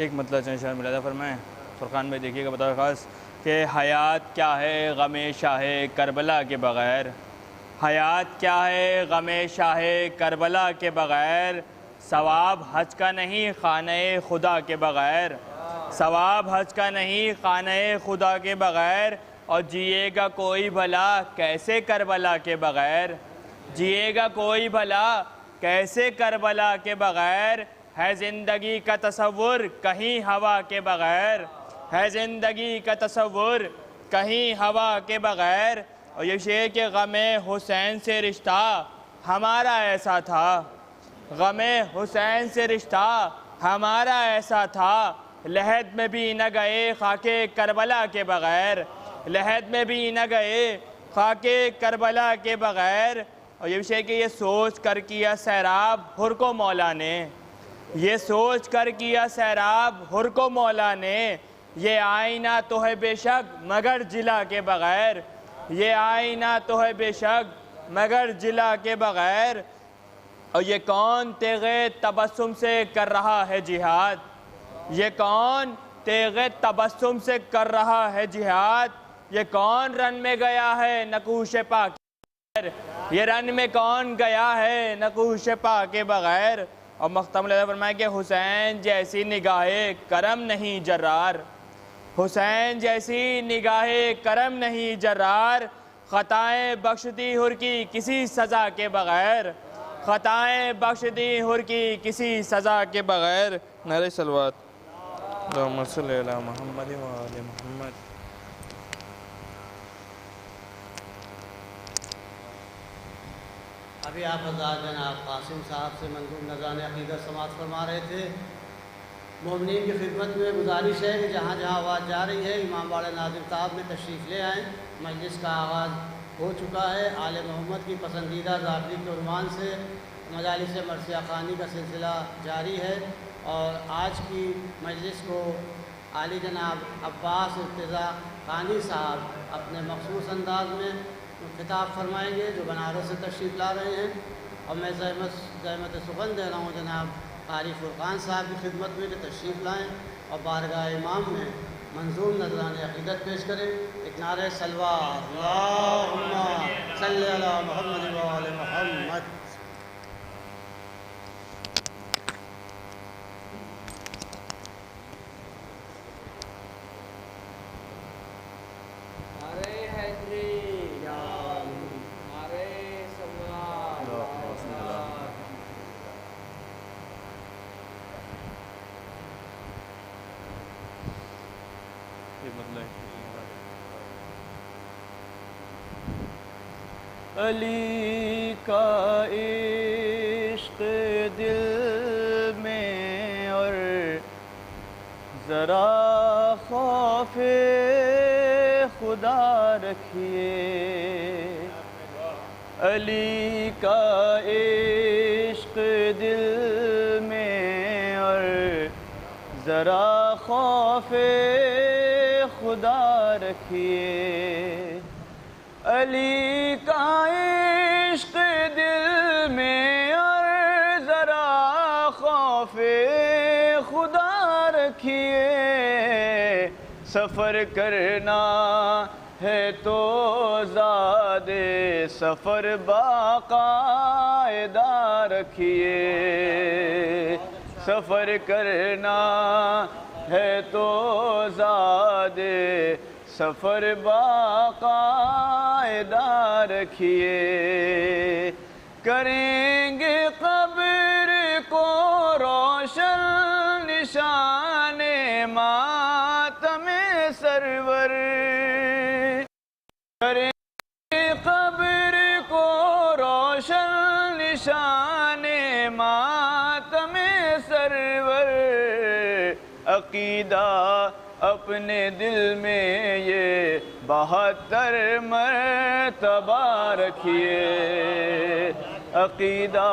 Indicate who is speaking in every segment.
Speaker 1: एक मतलब चंद मिला था फरमाएँ फ़ुरक़ान में देखिएगा बताओ ख़ास कि हयात क्या है ग़म शाह करबला के बग़ैर, हयात क्या है ग़म शाह करबला के बग़ैर, सवाब हज का नहीं खाने खुदा के बग़ैर, सवाब हज का नहीं खाने खुदा के बग़ैर, और जिएगा कोई भला कैसे करबला के बग़ैर, जिएगा कोई भला कैसे करबला के बग़ैर, है ज़िंदगी का तसव्वुर कहीं हवा के बग़ैर, है ज़िंदगी का तसव्वुर कहीं हवा के बग़ैर। और ये शेर के ग़म हुसैन से रिश्ता हमारा ऐसा था, ग़म हुसैन से रिश्ता हमारा ऐसा था, लहद में भी न गए खाके करबला के बग़ैर, लहद में भी न गए खाके करबला के बग़ैर। और ये शेर कि ये सोच कर किया सैराब हुर को मौला ने, ये सोच कर किया सैराब हुर को मौला ने, ये आईना तो है बेशक मगर जिला के बग़ैर, ये आईना तो है बेशक मगर जिला के बग़ैर। और ये कौन तेग़े तबस्सुम से कर रहा है जिहाद, ये कौन तेग़े तबस्सुम से कर रहा है जिहाद, ये कौन रन में गया है नकूश पा के बग़ैर, ये रन में कौन गया है नकूश पा के बग़ैर। और मख्तम फरमाए कि हुसैन जैसी निगाहे करम नहीं जर्रार, हुसैन जैसी निगाहे करम नहीं जर्रार, ख़ताएँ बख्श दी हुर की किसी सज़ा के बग़ैर, ख़ताएँ बख्श दी हुर की किसी सज़ा के बग़ैर। नारे सलवात अल्लाहुम्मा सल्लि अला मुहम्मद व आले मुहम्मद।
Speaker 2: अभी आप हज़रात जनाब कासिम साहब से मंजूर नज़रान अक़ीदत समात फरमा रहे थे। मोमिनीन की खिदमत में गुजारिश है कि जहाँ जहाँ आवाज़ जा रही है इमाम बाड़े नाज़िम साहब में तशरीफ़ ले आएँ। मजलिस का आगाज़ हो चुका है। आले मोहम्मद की पसंदीदा ज़ाकरी के उन्वान से मजालिस मरसिया ख़ानी का सिलसिला जारी है और आज की मजलिस को आली जनाब अब्बास इर्तिज़ा ख़ानी साहब अपने मखसूस अंदाज में खिताब फरमाएंगे जो बनारस से तशरीफ़ ला रहे हैं। और मैं ज़हमत सुखन दे रहा हूँ जनाब कारी फ़ुरक़ान साहब की खिदमत में कि तशरीफ़ लाएँ और बारगाह इमाम में मंजूम नज़रान अक़ीदत पेश करें। एक नारे सलवात अल्लाहुम्मा सल्लि अला मुहम्मद व आले मुहम्मद।
Speaker 3: अली का इश्क़ दिल में और ज़रा खौफ़े खुदा रखिए, अली का इश्क़ दिल में और ज़रा खौफ़े खुदा रखिए, अली का इश्क़ दिल में और ज़रा खौफ़े खुदा रखिए, सफ़र करना है तो ज़ादे सफ़र बाक़ायदा रखिए, सफ़र करना है तो ज़ादे सफ़र बाक़ायदा रखिए, करेंगे क़ब्र को रोशन निशाने मातम सरवर, करेंगे क़ब्र को रोशन निशाने मातम सरवर, अक़ीदा अपने दिल में ये 72 मर्तबा रखिए, अक़ीदा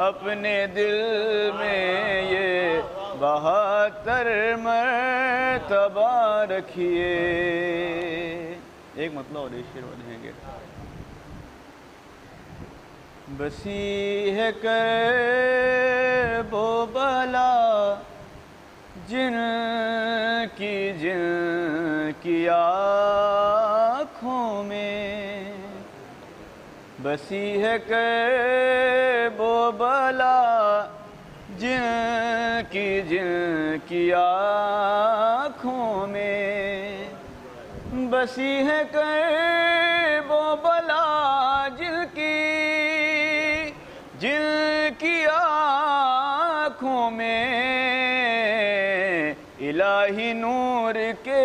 Speaker 3: अपने दिल में ये 72 मर्तबा रखिए। एक मतलब और शेर बनेंगे। बसी है कर बो बला जिनकी आँखों में बसी है वो बला, जिनकी आँखों में बसी है वो बला, जिनकी आँखों में इलाही नूर के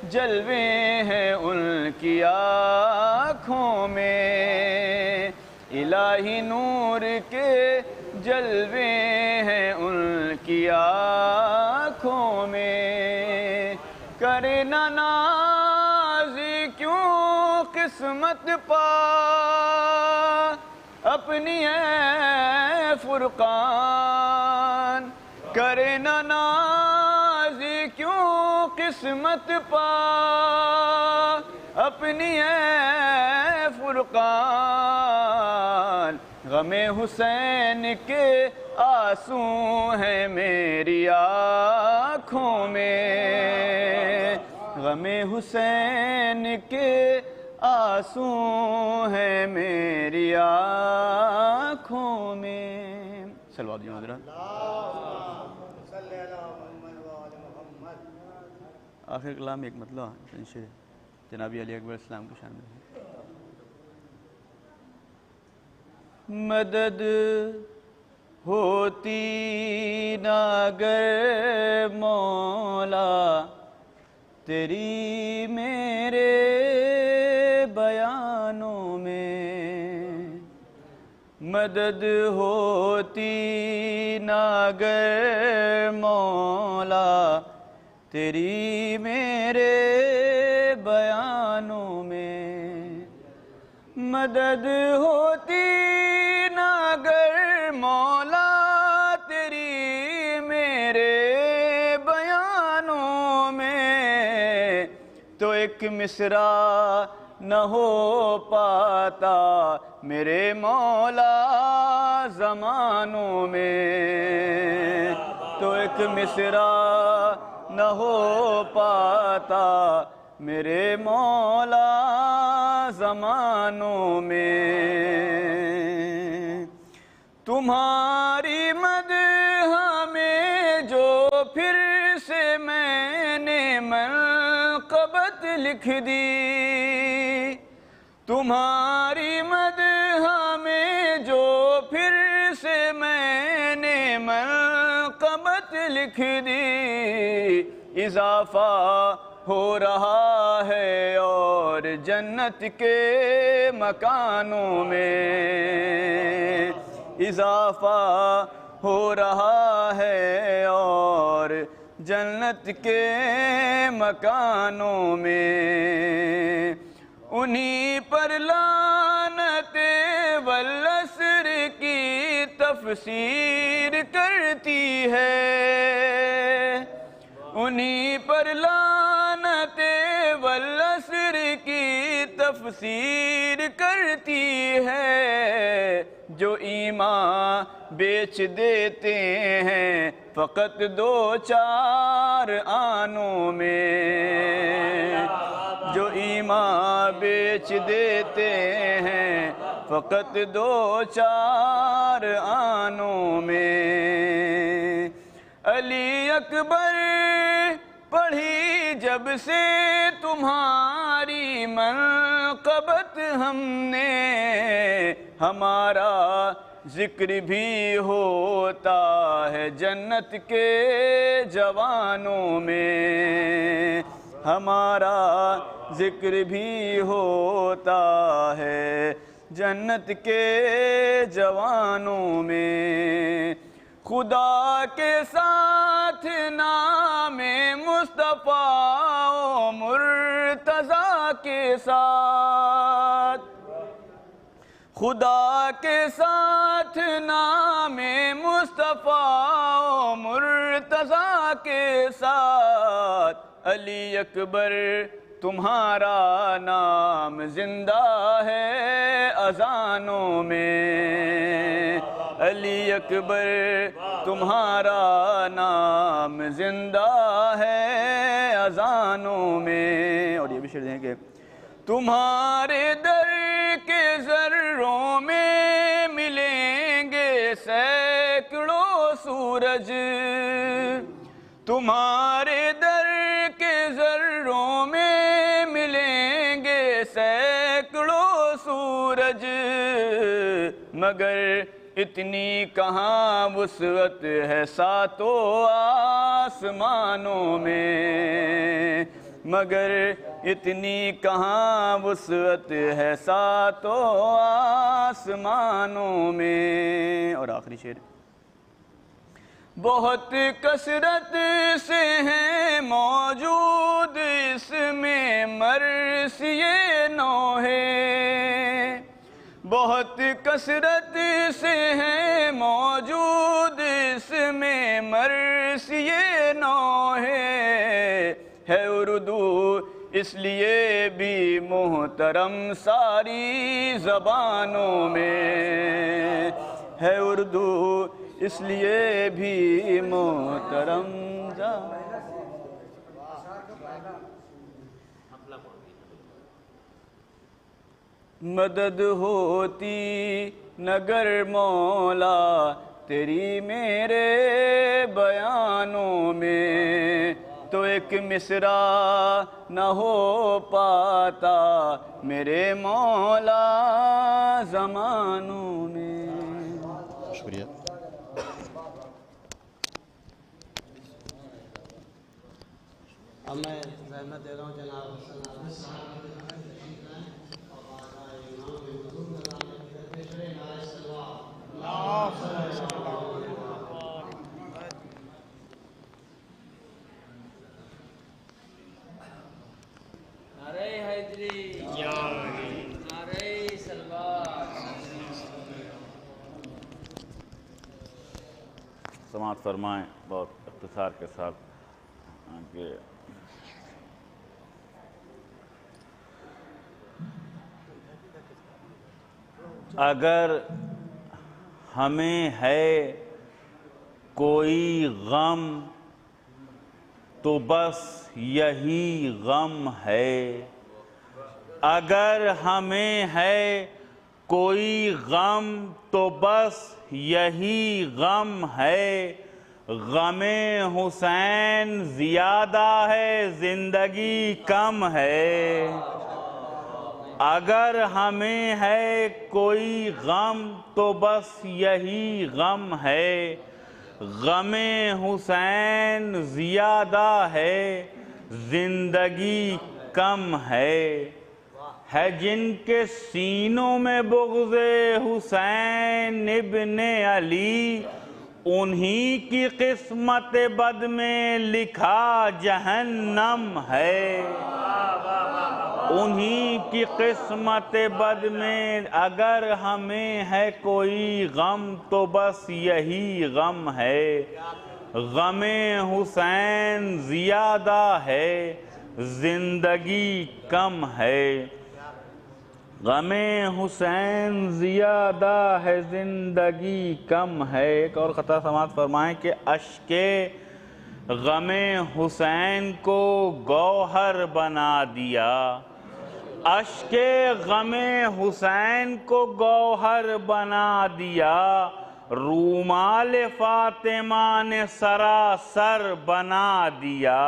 Speaker 3: जलवे हैं उनकी आँखों में, इलाही नूर के जलवे हैं उनकी आँखों में। करे ना नाज़ क्यों किस्मत पा अपनी है फुरकान, करे ना नाज़ क्यों किस्मत पा अपनी है फुरकान। गमे हुसैन के आंसू हैं मेरी आँखों में, गमे हुसैन के आंसू हैं मेरी आँखों में। सलवात जो हज़रात। आखिर कलाम एक मतलब जनाबी अली अकबर इस्लाम की शान में। मदद होती ना अगर मौला तेरी मेरे बयानों में, मदद होती ना अगर मौला तेरी मेरे बयानों में, मदद होती ना अगर मौला तेरी मेरे बयानों में, तो एक मिसरा न हो पाता मेरे मौला ज़मानों में, तो एक मिसरा न हो पाता मेरे मौला ज़मानों में। तुम्हारी मदह में जो फिर से मैंने मनक़बत लिख दी, तुम्हारी मदह में जो फिर से मैंने मनक़बत लिख दी, इज़ाफ़ा हो रहा है और जन्नत के मकानों में, इज़ाफ़ा हो रहा है और जन्नत के मकानों में। उन्हीं पर लानते वल्लस्र की तफसीर करती है, उन्हीं पर लानते वल्लस्र की तफसीर करती है, जो ईमान बेच देते हैं फ़कत दो चार आनों में, जो ईमान बेच देते हैं फ़कत दो चार आनों में। अली अकबर पढ़ी जब से तुम्हारी मनक़बत हमने, हमारा ज़िक्र भी होता है जन्नत के जवानों में, हमारा ज़िक्र भी होता है जन्नत के जवानों में। खुदा के साथ नामे मुस्तफ़ा ओ मुर्तज़ा के साथ, खुदा के साथ नामे मुस्तफ़ा ओ मुर्तज़ा के साथ, अली अकबर तुम्हारा नाम जिंदा है अज़ानों में, अली अकबर तुम्हारा नाम जिंदा है अजानों में। और ये भी शेर देंगे, तुम्हारे दर के जर्रों में मिलेंगे सैकड़ों सूरज, तुम्हारे दर के जर्रों में मिलेंगे सैकड़ों सूरज, मगर इतनी कहाँ वुसअत है सातों आसमानों में, मगर इतनी कहाँ वुसअत है सातों आसमानों में। और आखिरी शेर, बहुत कसरत से हैं मौजूद इसमें मर्सिये नौहे, बहुत कसरत से हैं मौजूद इसमें मर्सिये नौहे, है उर्दू इसलिए भी मोहतरम सारी ज़बानों में, है उर्दू इसलिए भी मोहतरम। मदद होती नगर मौला तेरी मेरे बयानों में, तो एक मिसरा न हो पाता मेरे मौला ज़मानों में।
Speaker 4: शुक्रिया।
Speaker 2: अब मैं रहमत दे रहा हूँ जनाब
Speaker 1: समाअत फरमाएँ बहुत इख्तिसार के साथ कि अगर हमें है कोई गम तो बस यही गम है, अगर हमें है कोई गम तो बस यही गम है, गमे हुसैन ज़्यादा है ज़िंदगी कम है, अगर हमें है कोई गम तो बस यही गम है, गमे हुसैन ज़्यादा है ज़िंदगी कम है जिनके सीनों में बुग़्ज़े हुसैन इब्ने अली, उन्हीं की किस्मत बद में लिखा जहन्नम है, उन्हीं की किस्मत बद में। अगर हमें है कोई गम तो बस यही गम है, गमे हुसैन ज़्यादा है ज़िंदगी कम है, गमे हुसैन ज़्यादा है ज़िंदगी कम है। एक और ख़ता समाअत फरमाएँ कि अश्के गमे हुसैन को गौहर बना दिया, अश्के गमे हुसैन को गौहर बना दिया, रूमाल फातिमा ने सरासर बना दिया,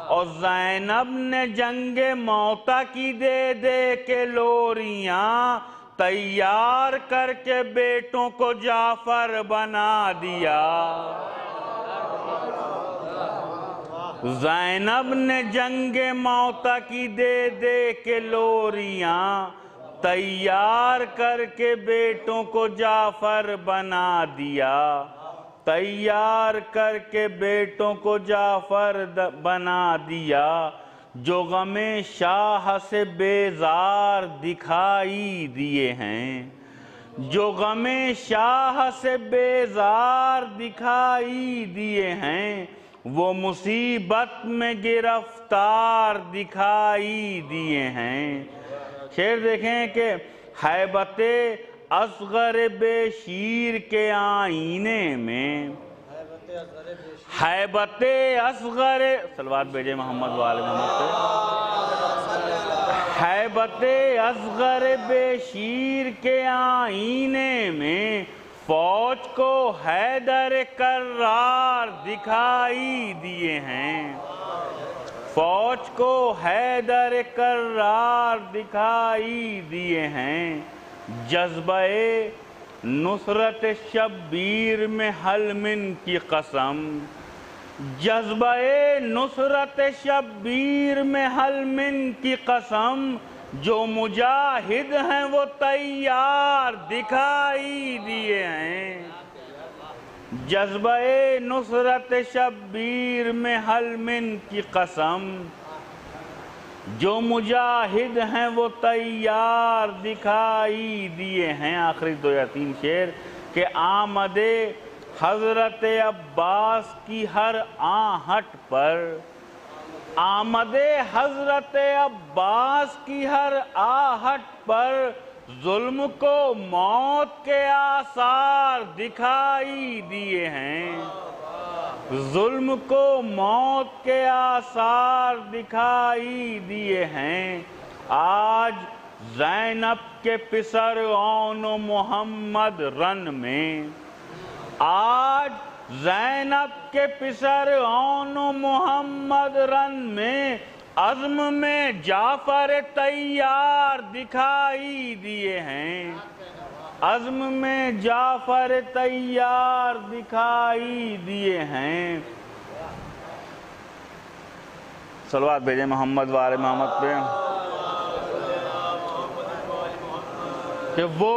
Speaker 1: और ज़ैनब ने जंगे मौता की दे दे के लोरियां तैयार करके बेटों को जाफर बना दिया, ज़ैनब ने जंगे मौता की दे दे के लोरियां तैयार करके बेटों को जाफर बना दिया, तैयार करके बेटों को जाफर बना दिया, जो गमे शाह से बेजार दिखाई दिए हैं, जो गमे शाह से बेजार दिखाई दिए हैं, वो मुसीबत में गिरफ्तार दिखाई दिए हैं। शेर देखें कि हैबते असगर बेशीर के आईने में, हैबत असगर, सलवात भेजे मोहम्मद वाले मोहम्मद पे, हैबत असगर बेशीर के आईने में फौज को हैदर कर्रार दिखाई दिए हैं, फौज को हैदर कर्रार दिखाई दिए हैं। जज्बे नुसरत शब्बीर में हलमिन की कसम, जज्बे नुसरत शब्बीर में हलमिन की कसम, जो मुजाहिद हैं वो तैयार दिखाई दिए हैं। जज्बे नुसरत शब्बीर में हलमिन की कसम, जो मुजाहिद हैं वो तैयार दिखाई दिए हैं। आखिरी 2 या 3 शेर के आमदे हजरत अब्बास की हर आहट पर, आमदे हजरत अब्बास की हर आहट पर जुल्म को मौत के आसार दिखाई दिए हैं, जुल्म को मौत के आसार दिखाई दिए हैं। आज ज़ैनब के पिसर औनो मोहम्मद रन में, आज ज़ैनब के पिसर औनो मोहम्मद रन में अज़्म में जाफर तैयार दिखाई दिए हैं, अज़्म में जाफर तैयार दिखाई दिए हैं। सलवात भेजे मोहम्मद वाले मोहम्मद पे कि वो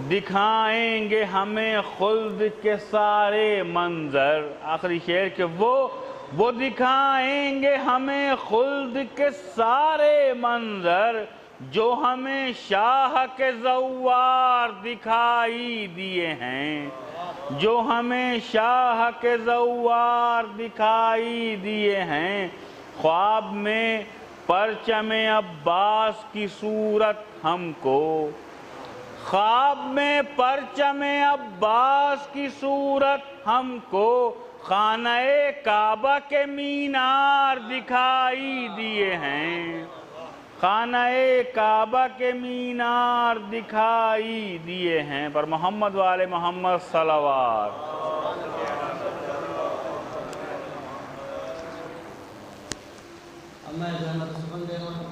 Speaker 1: दिखाएंगे हमें खुल्द के सारे मंजर। आखिरी शेर कि वो दिखाएंगे हमें खुल्द के सारे मंजर, जो हमें शाह के ज़व्वार दिखाई दिए हैं, जो हमें शाह के ज़व्वार दिखाई दिए हैं। ख्वाब में परचमे अब्बास की सूरत हमको, ख्वाब में परचमे अब्बास की सूरत हमको खाने काबा के मीनार दिखाई दिए हैं, खाने काबा के मीनार दिखाई दिए हैं। पर मोहम्मद वाले मोहम्मद सलवात।
Speaker 2: अब मैं जो है ना सुबह दे रहा हूँ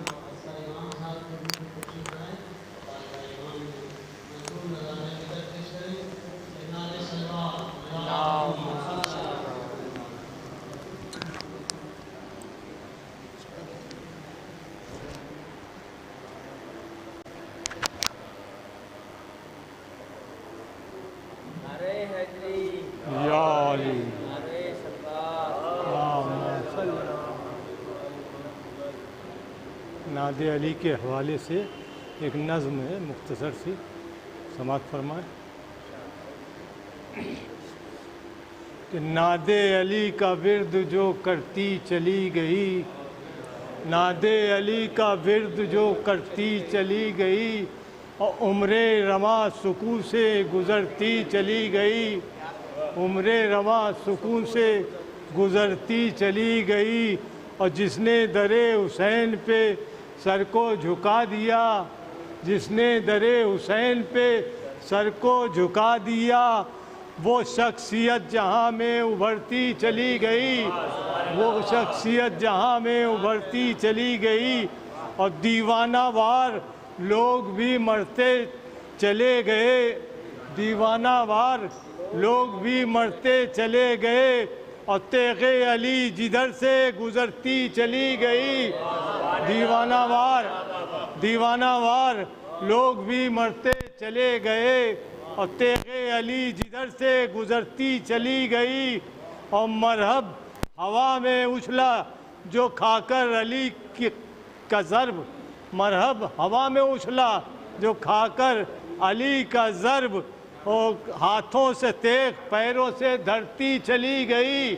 Speaker 2: इमाम साहब को खुशी बनाए
Speaker 4: नादे अली के हवाले से एक नज़्म है, मुख्तसर सी समाअत फरमाए कि नादे अली का विर्द जो करती चली गई, नादे अली का विर्द जो करती चली गई, और उम्रे रमा सुकून से गुज़रती चली गई, उम्रे रमा सुकून से गुज़रती चली गई। और जिसने दरे हुसैन पे सर को झुका दिया, जिसने दरे हुसैन पे सर को झुका दिया, वो शख्सियत जहाँ में उभरती चली गई, वो शख्सियत जहाँ में उभरती चली गई। और दीवाना वार लोग भी मरते चले गए, दीवाना वार लोग भी मरते चले गए। और तेग़े अली जिधर से गुज़रती चली गई, दीवाना वार लोग भी मरते चले गए। और तेग़े अली जिधर से गुज़रती चली गई। और मरहब हवा में उछला जो खाकर अली का ज़र्ब, मरहब हवा में उछला जो खाकर अली का ज़र्ब। और हाथों से तेग पैरों से धरती चली गई,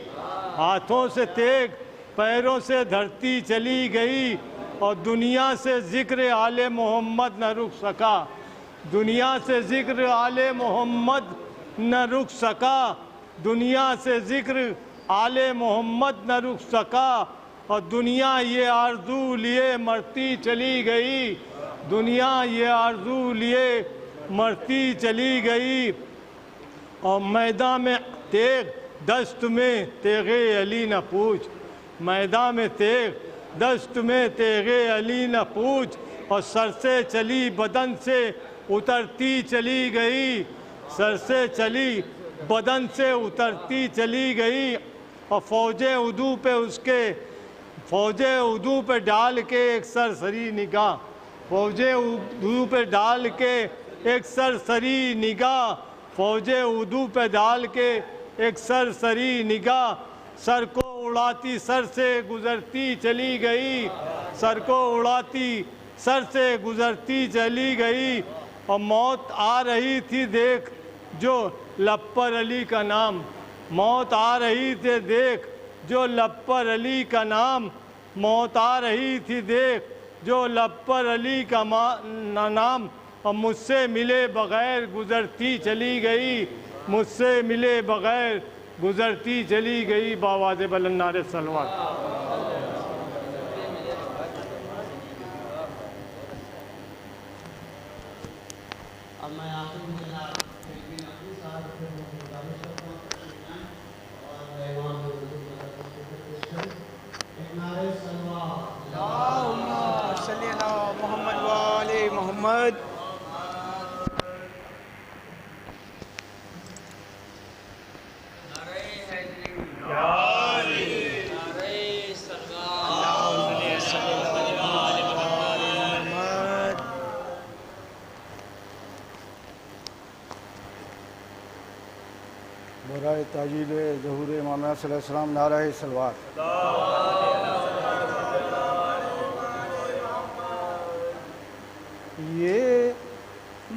Speaker 4: हाथों से तेग पैरों से धरती चली गई। और दुनिया से ज़िक्र आले मोहम्मद न रुक सका, दुनिया से ज़िक्र आले मोहम्मद न रुक सका, दुनिया से ज़िक्र आले मोहम्मद न रुक सका, और दुनिया ये आरज़ू लिए मरती चली गई, दुनिया ये आरज़ू लिए मरती चली गई। और मैदान में तेग दस्त में तेगे अली न पूछ, मैदान में तेग दस्त में तेगे अली न पूछ, और सर से चली बदन से उतरती चली गई, सर से चली बदन से उतरती चली गई। और फ़ौजे उदू पे उसके, फ़ौजे उदू पे डाल के एक सरसरी निगाह, फ़ौजे उदू पे डाल के एक सरसरी निगाह, फ़ौजे उदू पे डाल के एक सरसरी निगाह, सर को उड़ाती सर से गुज़रती चली गई, सर को उड़ाती सर से गुज़रती चली गई। और मौत आ रही थी देख जो लब पर अली का नाम, मौत आ रही थी देख जो लब पर अली का नाम, मौत आ रही थी देख जो लब पर अली का नाम। और मुझसे मिले बग़ैर गुज़रती चली गई, मुझसे मिले बग़ैर गुज़रती चली गई। बावाज़ बुलंद नारे सलवात।
Speaker 2: अब मैं आखिर में जनाब नकवी साहब से गुजारिश करता हूँ और इमाम एक नारे सलवात
Speaker 5: अल्लाहुम्मा सल्ली अला मोहम्मद व आले मोहम्मद।
Speaker 6: बराए ताजील ज़हूर इमाम अलैहिस्सलाम नारा सलवात। ये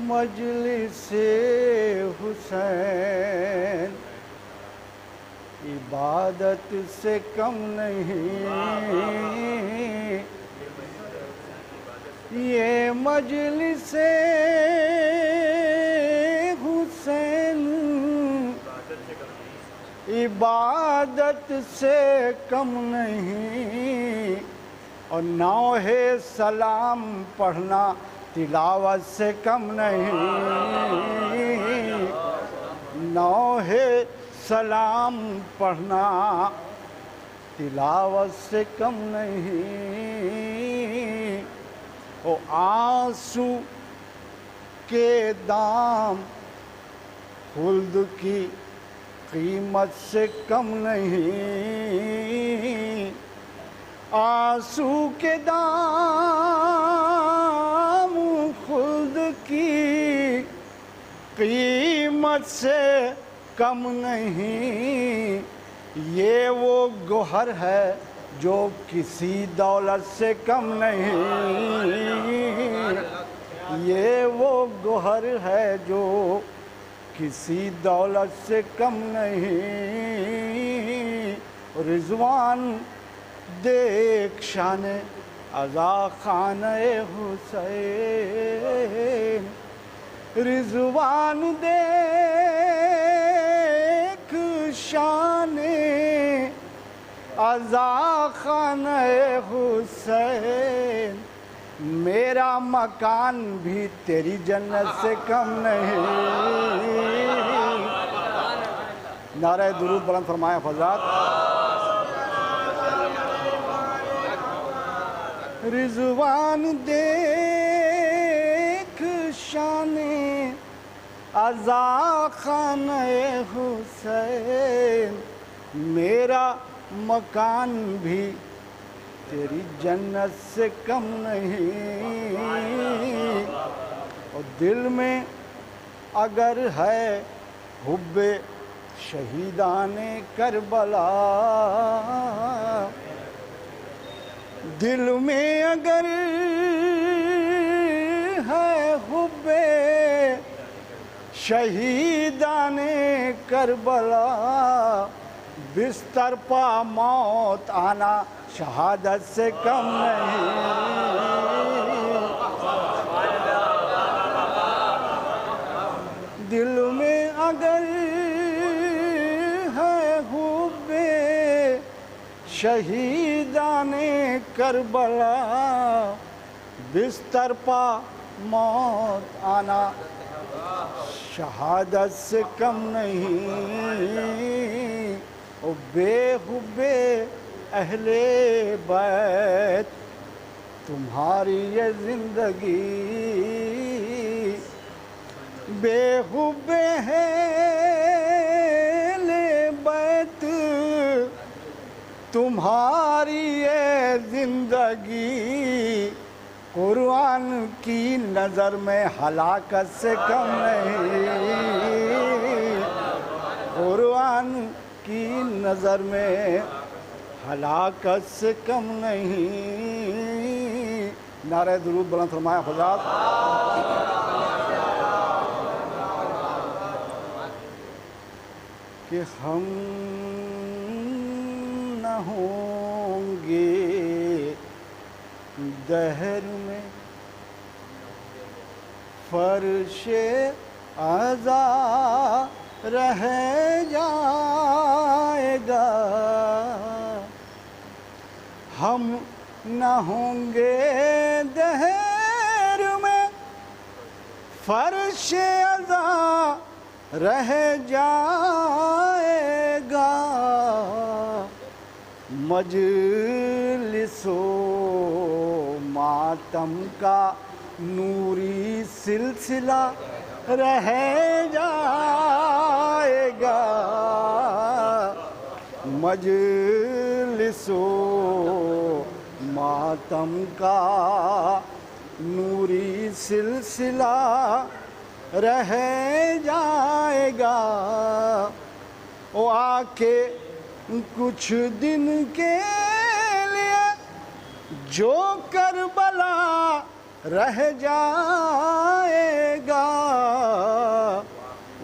Speaker 6: मजलिसे हुसैन इबादत से कम नहीं, ये मजलिसे हुसैन इबादत से कम नहीं, और नौहे सलाम पढ़ना तिलावत से कम नहीं, नौहे सलाम पढ़ना तिलावत से कम नहीं। ओ आंसू के दाम खुल्द की कीमत से कम नहीं, आंसू के दाम खुद की कीमत से कम नहीं, ये वो गोहर है जो किसी दौलत से कम नहीं, ये वो गोहर है जो किसी दौलत से कम नहीं। रिजवान देख शान अज़ा खान हुसैन, रिजवान देख शान अज़ा खान हुसैन, मेरा मकान भी तेरी जन्नत से कम नहीं। नारे दुरूद बुलंद फरमाया फज़ात। रिजवान देख शाने अज़ा खाने हुसैन, मेरा मकान भी तेरी जन्नत से कम नहीं। और दिल में अगर है हुब्बे शहीदाने करबला, दिल में अगर है हुब्बे शहीदाने करबला, बिस्तर पा मौत आना शहादत से कम नहीं। शहीदाने करबला बिस्तर पा मौत आना शहादत से कम नहीं। ओ बेहुबे अहले बैत तुम्हारी ये जिंदगी बेहुबे है ले बैत तुम्हारी ये जिंदगी कुरान की नज़र में हलाकत से कम नहीं। कुरान की नज़र में हलाकत से कम नहीं। नारे दुरूद बुलंद फरमाया खुदा। कि हम न होंगे दहर में फर्शे आज़ा रह जाएगा। हम न होंगे दहर में फर्शे आज़ा रह जाएगा। मजलिसो मातम का नूरी सिलसिला रह जाएगा। मजलिसो मातम का नूरी सिलसिला रह जाएगा। ओ आके कुछ दिन के लिए जो करबला रह जाएगा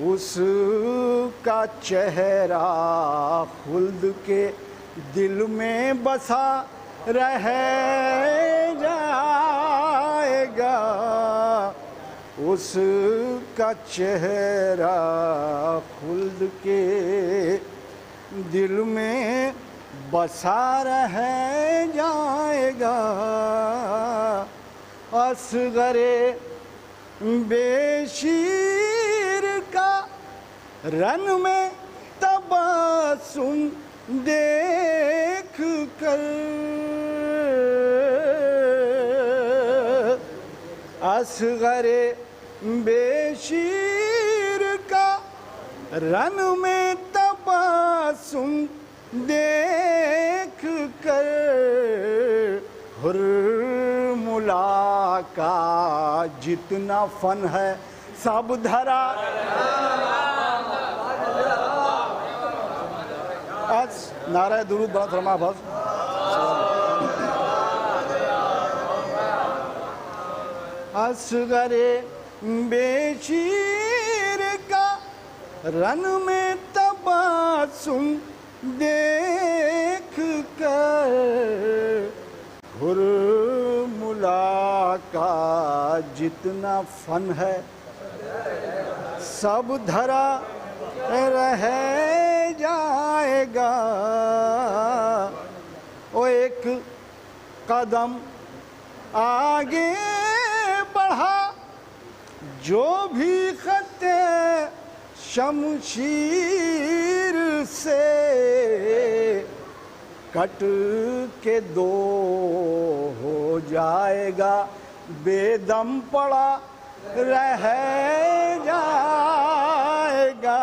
Speaker 6: उसका चेहरा खुल्द के दिल में बसा रह जाएगा। उसका चेहरा खुल्द के दिल में बसा रह जाएगा। असगरे बेशीर का रन में तबस्सुम देख कर असगरे बेशीर का रन में तबस्सुम देख कर हुर्मुला का जितना फन है सब धरा आज नारा दुरूद बड़ा फरमा बस असगरे बेशीर का रन में तबस्सुम देख कर हुर्मुला का जितना फन है सब धरा रह जाएगा। ओ एक कदम आगे बढ़ा जो भी खत्ते शमशीर से कट के दो हो जाएगा। बेदम पड़ा रह जाएगा।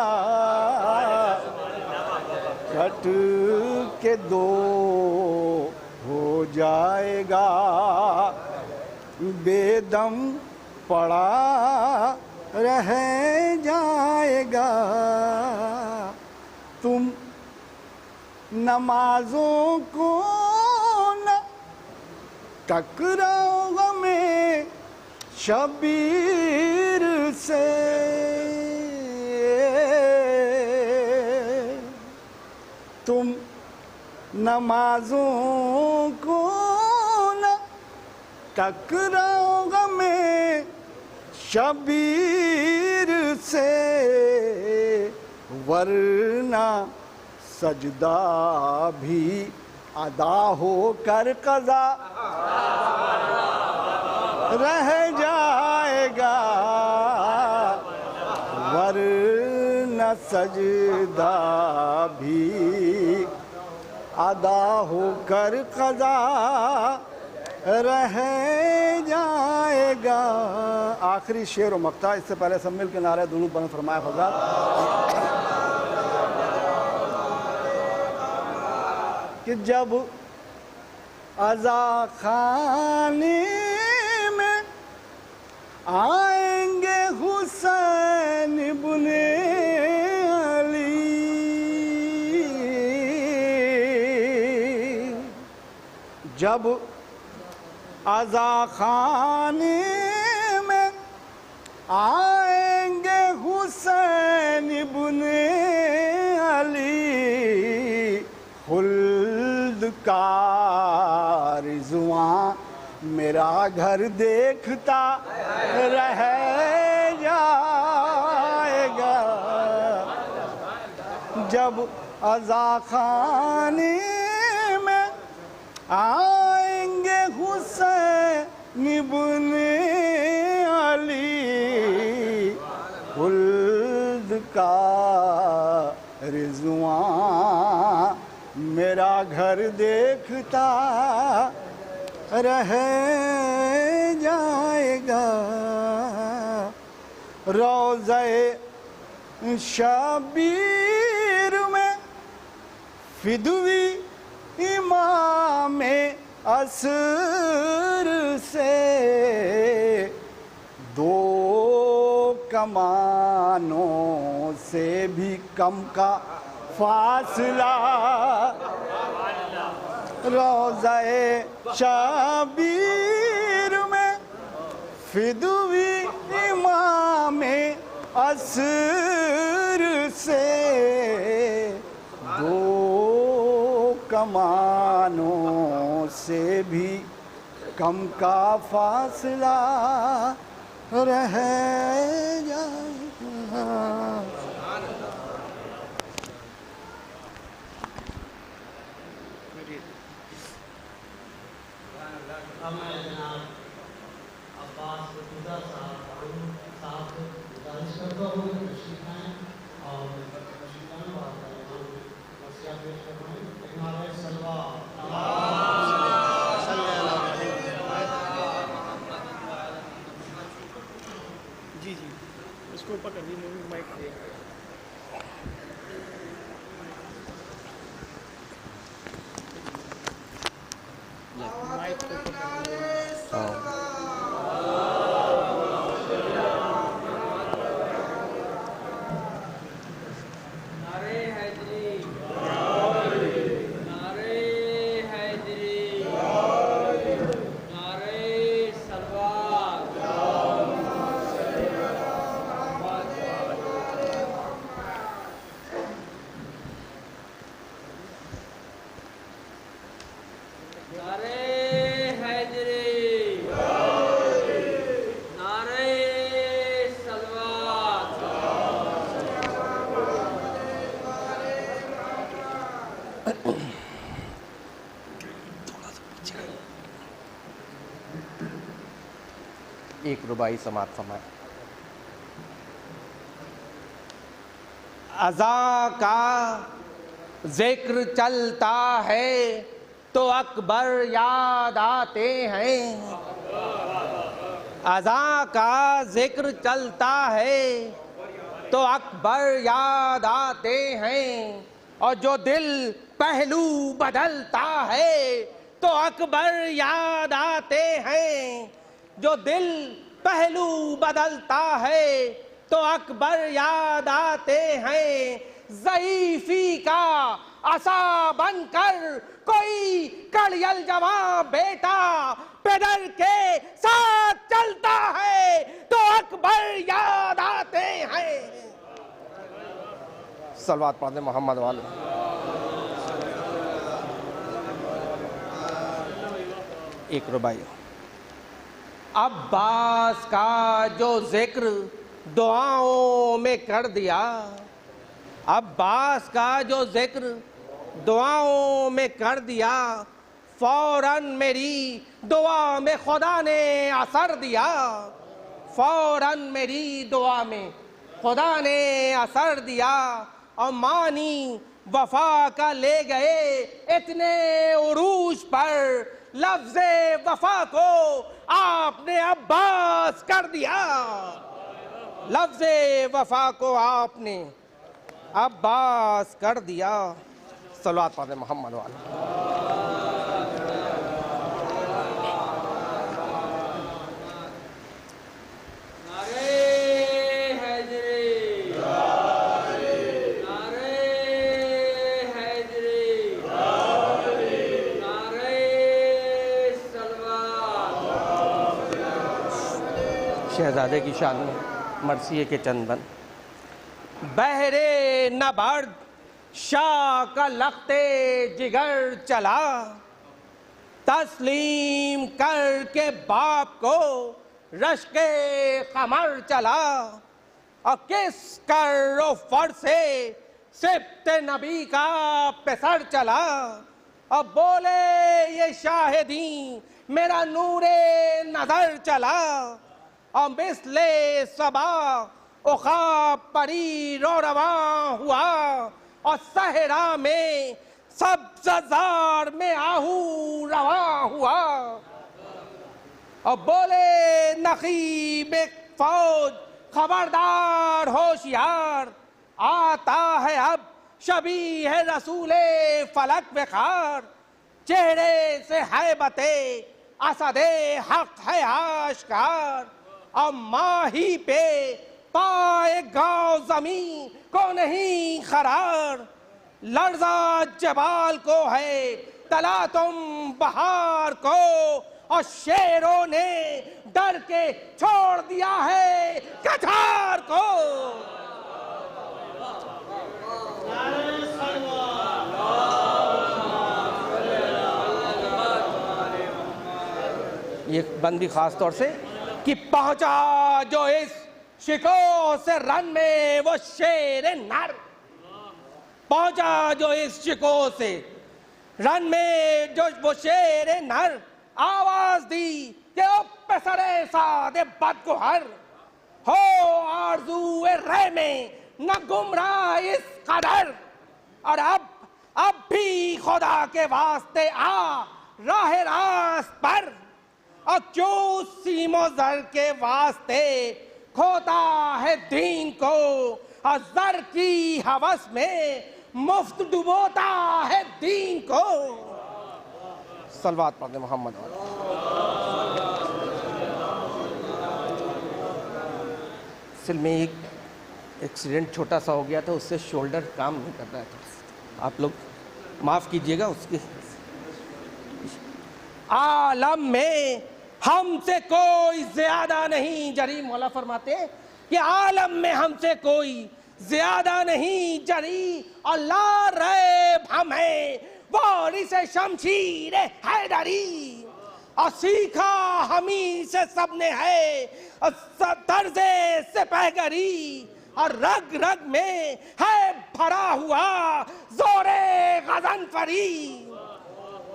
Speaker 6: कट के दो हो जाएगा। बेदम पड़ा रह जाएगा। तुम नमाजों को न टकराओ हमें शबीर से। तुम नमाजों को न टकराओ हमें शबीर से वरना सजदा भी अदा हो कर कज़ा रह जाएगा, वरना सजदा भी अदा हो कर कज़ा रह जाएगा। आखिरी शेर व मक्ता, इससे पहले सब मिल के नारे दोनों बंद फरमाया हज़रत। कि जब अज़ा खाने में आएंगे हुसैन इब्ने अली, जब अज़ा खाने में आएंगे हुसैन इब्ने अली, खुल्द का रिज़वां मेरा घर देखता रह जाएगा। जब अज़ा खाने में आएंगे हुसैन इब्ने अली, खुल्द का रिज़वां मेरा घर देखता रह जाएगा। रोज़े शबीर में फिदवी इमाम असर से, दो कमानों से भी कम का फासला, रोज़े शबीर में फिदवी इमाम असर से, दो कमानों से भी कम का फासला रह जाएगा।
Speaker 2: अब मैं जनाब अब्बास रफीज़ा साहब से गुजारिश करता हूँ कि तशरीफ़ लाएँ और तशरीफ़ लाने और वसियत पेश करवाएँ। नारे सल्लल्लाहु
Speaker 5: जी जी, उसको ऊपर कर दी माइक दे। माइक को ऊपर कर दी।
Speaker 7: नारे हैदरी, नारे हैदरी, नारे सलवात। नारे हैदरी, नारे सलवात।
Speaker 8: एक रुबाई समात फरमाए। अज़ा का जिक्र चलता है तो अकबर याद आते हैं, अज़ा का जिक्र चलता है तो अकबर याद आते हैं, और जो दिल पहलू बदलता है तो अकबर याद आते हैं, जो दिल पहलू बदलता है तो अकबर याद आते हैं। ज़ईफ़ी का आसा बनकर कोई कड़ियल जवां बेटा पेदर के साथ चलता है तो अकबर याद आते हैं। सलवात पढ़ते मोहम्मद वाले। एक रुबाई। अब्बास का जो जिक्र दुआओं में कर दिया, अब्बास का जो जिक्र दुआओं में कर दिया फौरन मेरी दुआ में खुदा ने असर दिया, फौरन मेरी दुआ में खुदा ने असर दिया। और मानी वफा का ले गए इतने उरूज पर, लफ्ज़े वफा को आपने अब्बास कर दिया, लफ्ज़े वफा को आपने अब्बास कर दिया। सल्लल्लाहु अलैहि मोहम्मद वाले। शहजादे की शान में मरसिए के चंदन। बहरे नबर्द शाह का लख्ते जिगर चला, तस्लीम करके बाप को रश्के कमर चला। और किस कर्रो फर से सिफ्ते नबी का पेसर चला। अब बोले ये शाहिदी मेरा नूरे नजर चला। और मिसले सबा उखाब परी रो रवा हुआ, और सहरा में सब्ज़ार में आहू रवा हुआ। और बोले नकीब फौज खबरदार होशियार, आता है अब शबी है रसूले फलक बेखार। चेहरे से हैबते असदे हक है आश्कार। और माही पे पाए गाँव जमीन को नहीं खरार। लर्जा जबाल को है तला तुम बहार को, और शेरों ने डर के छोड़ दिया है कछार को। ये बंदी खास तौर से कि पहुंचा जो इस शिको से रन में वो शेर नर, पहुंचा जो इस शिको से रन में जो वो शेर नर। आवाज दी कि ओ पेसरे सादे बदगुहर, हो आरज़ूए रह में न गुमराह इस कदर। और अब भी खुदा के वास्ते आ राह रास्त पर, और क्यों सीमो जर के वास्ते खोता है दीन को। और जर की हवस में मुफ्त डुबोता है दीन को। सलवात पढ़ते मोहम्मद। असल में एक एक्सीडेंट छोटा सा हो गया था, उससे शोल्डर काम नहीं कर रहा था, आप लोग माफ़ कीजिएगा उसकी। आलम में हमसे कोई ज्यादा नहीं जरी, मौला फरमाते कि आलम में हमसे कोई ज्यादा नहीं जरी। और ला रैब हम है वारिस शमशीर हैदरी। और सीखा हमी से सबने है तर्ज़े से पैगरी। और रग रग में है भरा हुआ जोरे गज़नफरी।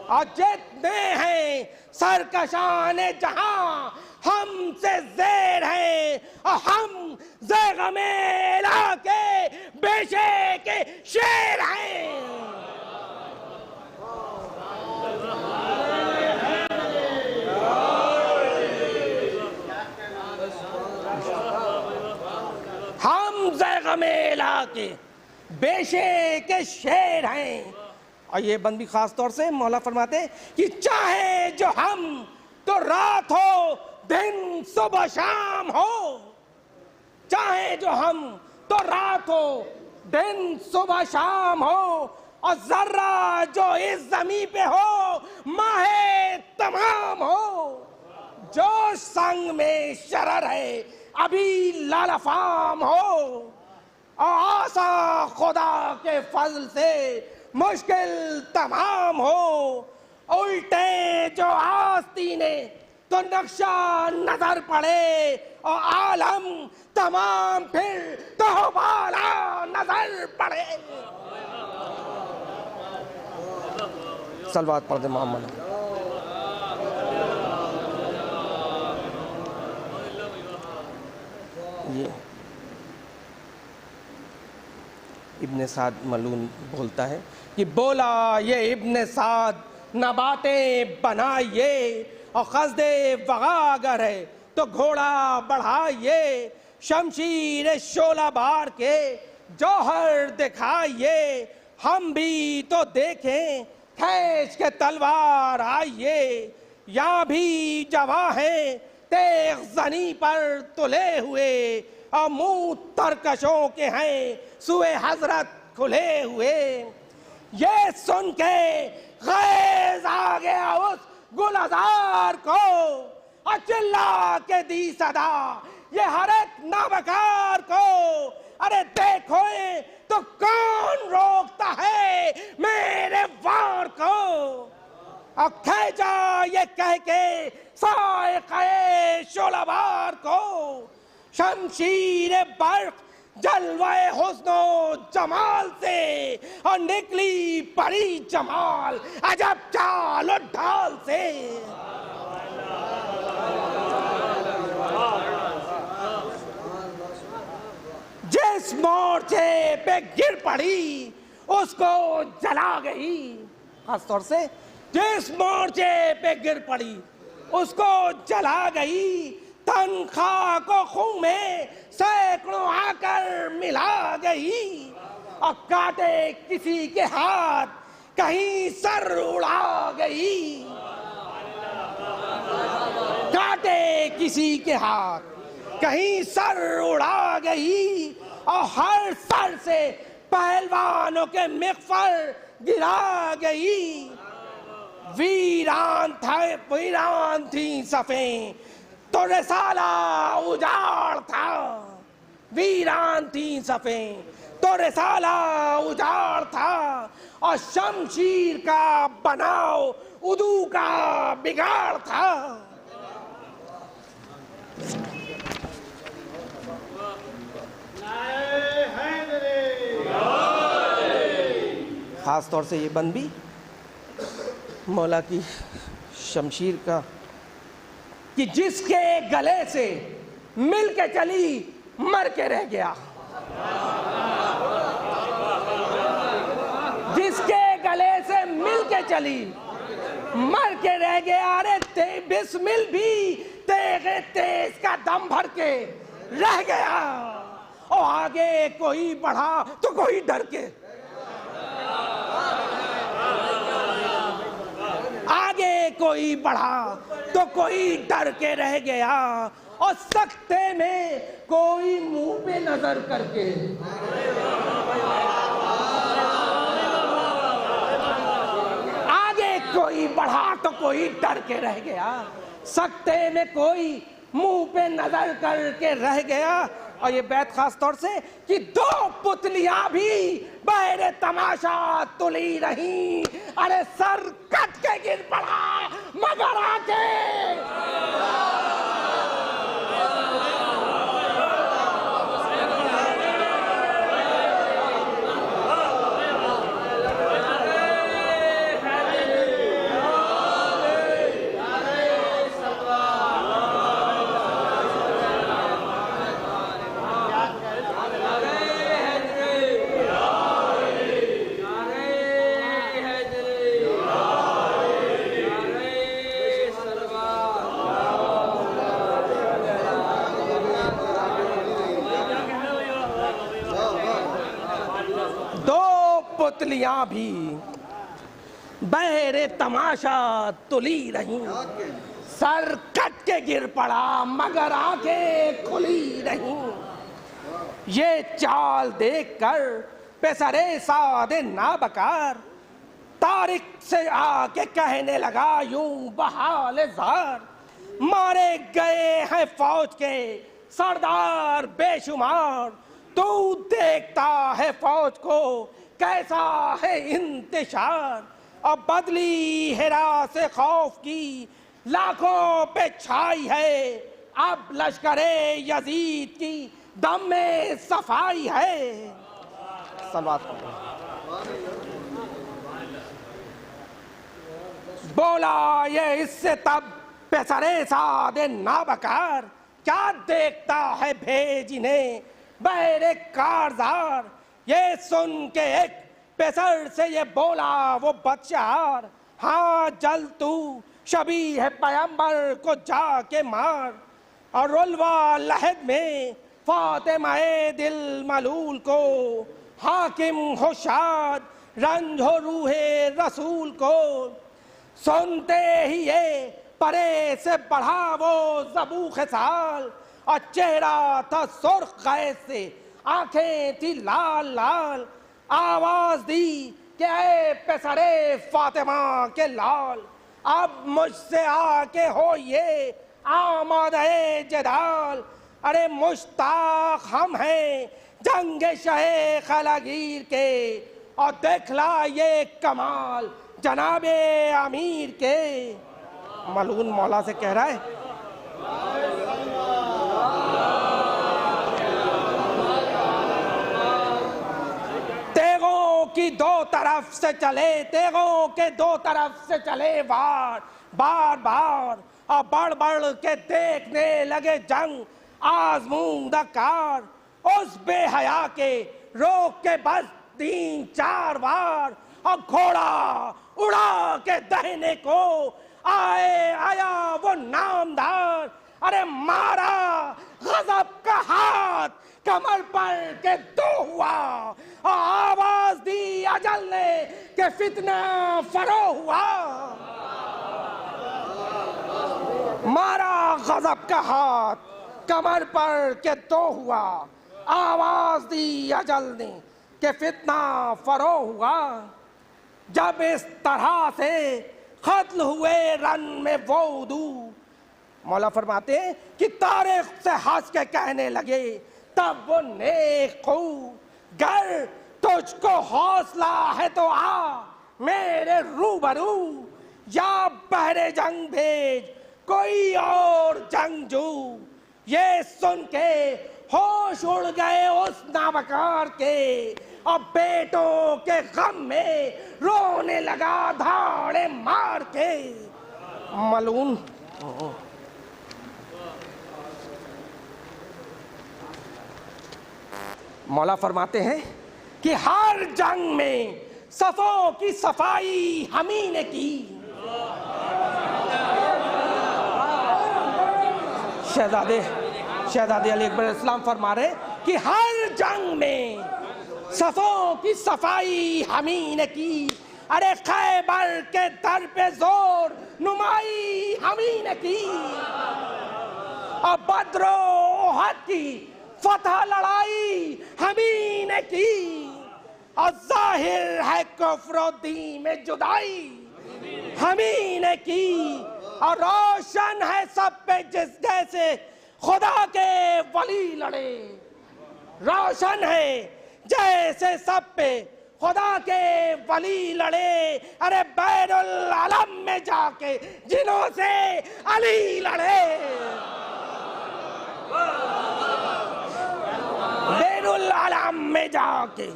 Speaker 8: और जितने हैं सरकशान जहां हमसे ज़ेर हैं, और हम ज़ेग़मेला के बेशे के शेर हैं। हम ज़ेग़मेला के बेशे के शेर हैं। और ये बंद भी खास तौर से मौला फरमाते कि चाहे जो हम तो रात हो दिन सुबह शाम हो, चाहे जो हम तो रात हो दिन सुबह शाम हो। और जर्रा जो इस जमी पे हो माहे तमाम हो। जो संग में शरर है अभी लालफाम हो। और आसा खुदा के फजल से मुश्किल तमाम हो। उल्टे जो आस्तीने तो नक्शा नजर पड़े, और आलम तमाम फिर तो बाला नजर पड़े। सलवात पढ़ दे मोहम्मद। ये इब्ने साद मलून बोलता है कि बोला ये इब्ने साद न बातें बनाइए और क़स्दे वग़ा अगर है तो घोड़ा बढ़ाइए, शमशीर शोला बार के जौहर दिखाइए, हम भी तो देखें खींच के तलवार आइए, यहाँ भी जवां हैं तेग ज़नी पर तुले हुए और मुंह तरकशों के हैं सुए हजरत खुले हुए। ये सुन के गैज़ आ गया उस गुलजार को और चिल्ला के दी सदा ये हर एक नाबकार को, अरे देखो तो कौन रोकता है मेरे वार को। और खैजा ये कह के साइक़े शोलावार को, शमशीर बर्क़ जलवाए हुस्नो जमाल से और निकली परी जमाल अजब चाल और ढाल से। जिस मोर्चे पे गिर पड़ी उसको जला गई, खासतौर से जिस मोर्चे पे गिर पड़ी उसको जला गई, तनख्वाह को खून में सैकड़ों आकर मिला गई। और काटे किसी के हाथ कहीं सर उड़ा गई, काटे किसी के हाथ कहीं सर उड़ा गई और हर सर से पहलवानों के मिग़फ़र गिरा गई। वीरान थी सफ़ें तो रिसाला उजाड़ था, वीरान थी सफ़ें तो रिसाला उजाड़ था और शमशीर का बनाव उदू का बिगाड़ था। खास तौर से ये बंद भी मौला की शमशीर का कि जिसके गले से मिल के चली मर के रह गया, जिसके गले से मिल के चली मर के रह गया। अरे बिस्मिल भी तेगे तेज का दम भर के रह गया और आगे कोई बढ़ा तो कोई डर के, आगे कोई बढ़ा तो कोई डर के रह गया और सख्ते में कोई मुंह पे नजर करके, आगे कोई बढ़ा तो कोई डर के रह गया, सख्ते में कोई मुंह पे नजर करके रह गया। और ये बैत खास तौर से कि दो पुतलियां भी बहरे तमाशा तुली रही, अरे सर कट के गिर पड़ा मगर आके पुतलियां भी बहरे तमाशा तुली रही, सर कट के गिर पड़ा मगर आंखें खुली रही। ये चाल देखकर पेसरे सादे नाबकार तारिक से आके कहने लगा यूं बहाल ज़ार, मारे गए हैं फौज के सरदार बेशुमार, तू देखता है फौज को कैसा है इंतशार। अब बदली हिरा से खौफ की लाखों पे छाई है, अब लश्करे यजीद की दम में सफाई है। सलवात बोला ये इससे तब पेसरे सादे नाबकार, क्या देखता है भेजिने बहरे कारजार। ये सुन के एक पेसर से ये बोला वो बदशार, हाँ जल तू शबी है पैगंबर को जाके मार। और रुलवा लहद में फातिमा-ए दिल मलूल को, हाकिम हो शाद रंज हो रूहे रसूल को। सुनते ही ये परे से बढ़ा वो ज़बू ख़िसाल, और चेहरा था सुर्ख गैस से आंखें थी लाल लाल। आवाज दी कि ऐ पेसरे फातिमा के लाल, अब मुझसे आके हो ये आमादे जदाल। अरे मुश्ताक हम हैं जंग शहे खलागीर के, और देखला ये कमाल जनाबे अमीर के। मलून मौला से कह रहा है तेगों की दो तरफ से चले, तेगों के दो तरफ से चले वार बार बार, और बढ़ बढ़ के देखने लगे जंग आजमूदा कार। उस बेहया के रोक के बस 3-4 बार, और घोड़ा उड़ा के दहने को आया वो नामदार। अरे मारा गजब का हाथ कमर पर के दो हुआ, और आवाज दी अजल ने के फितना फरो हुआ। मारा गजब का हाथ कमर पर के दो हुआ, आवाज दी अजल ने के फितना फरो हुआ। जब इस तरह से खत्ल हुए रन में वो उदू, मौला फरमाते हैं कि तारीख से हंस के कहने लगे तब वो नेक खू, गर तुझको हौसला है तो आ मेरे रूबरू, या बहरे जंग भेज कोई और जंगजू। ये सुन के होश उड़ गए उस नाबकार के, और बेटों के गम में रोने लगा धाड़े मार के। मलून मौला फरमाते हैं कि हर जंग में सफों की सफाई हमी ने की। शहजादे अली अकबर इस्लाम फरमा रहे कि हर जंग में सफों की सफाई हमी ने की। अरे खैबर के दर पे जोर नुमाई हमी ने की, और बद्रो ओहद की फतह लड़ाई हमी ने की। और जाहिर है कुफ्र-ओ-दीन में जुदाई हमी ने की, और रोशन है सब पे जिस जैसे खुदा के वली लड़े। रोशन है जैसे सब पे खुदा के वली लड़े। अरे बैरुल आलम में जाके जिन्हों से अली लड़े, बैरुल आलम में जाके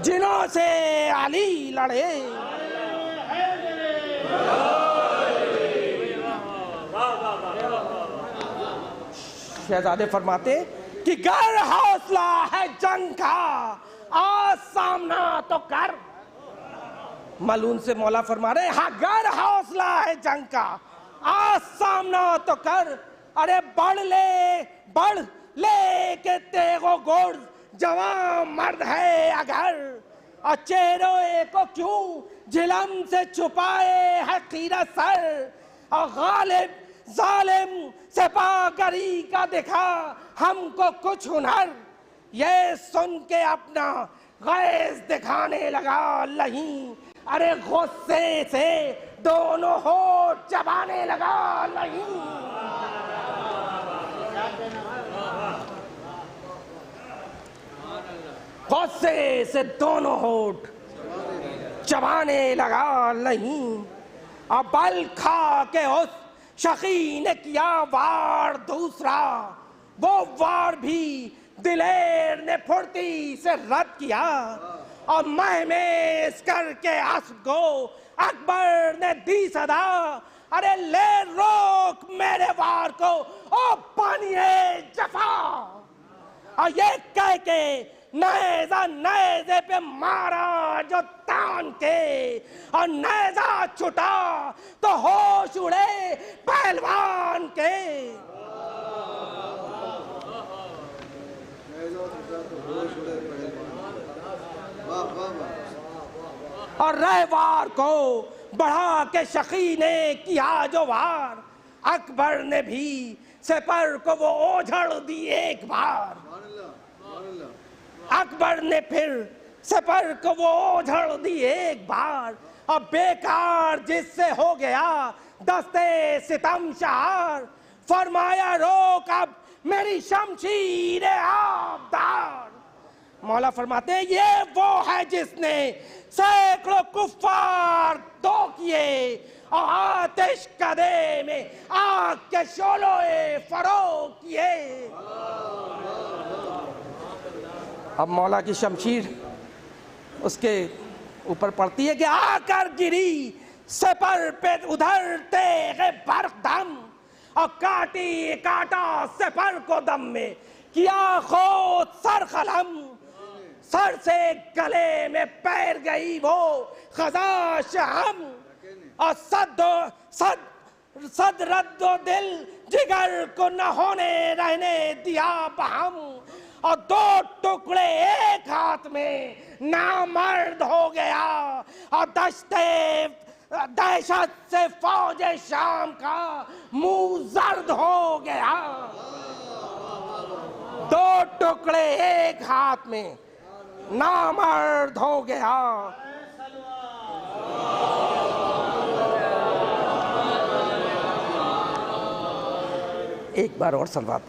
Speaker 8: जिन्हों से अली लड़े। शहजादे फरमाते कि गर हौसला है जंग का आज सामना तो कर। मलून से मौला फरमा रहे हाँ गर हौसला है जंग का आज सामना तो कर। अरे बढ़ ले के तेगो गोर जवान मर्द है अगर, और चेहरे को क्यों झिलम से छुपाए है खीरा सर, और गालिब जालिम सिपाहगरी का दिखा हमको कुछ हुनर। ये सुन के अपना गैस दिखाने लगा लही, अरे गुस्से से दोनों होठ चबाने लगा लही। गुस्से से दोनों होठ चबाने लगा लही, और बल खा के उस शकी ने किया वार दूसरा, वो वार भी दिलेर ने फुर्ती से रद्द किया, और महमेज करके अस्प को अकबर ने दी सदा, अरे ले रोक मेरे वार को ओ पानिए जफा। और ये कह के नेज़ा नेज़े पे मारा जो तान के, और नेज़ा छुटा तो होश उड़े पहलवान के। और रहवार को बढ़ा के शकी ने किया जो वार, अकबर ने भी सिपर को वो ओझड़ दी एक बार। अकबर ने फिर सिपर को वो ओझड़ दी एक बार, अब बेकार जिससे हो गया दस्ते सितम शहार। फरमाया रोक अब मेरी शमशीर आबदार। मौला फरमाते हैं ये वो है जिसने सैकड़ों कुफ्फार दो किए, और आतिश कदे में आग के शोलोए फरो किए। अब मौला की शमशीर उसके ऊपर पड़ती है कि आकर गिरी सिपर पे उधर तेगे बर्क दम, और काटी काटा सिपर को दम में किया खोद सर कलम। सर से गले में पैर गई वो खजा शहम, और सद रद्दो दिल जिगर को न होने रहने दिया बहम। और दो टुकड़े एक हाथ में नामर्द हो गया, और दहशत से फौज शाम का मुंह जर्द हो गया। दो टुकड़े एक हाथ में नामर्द हो गया। एक बार और सलवात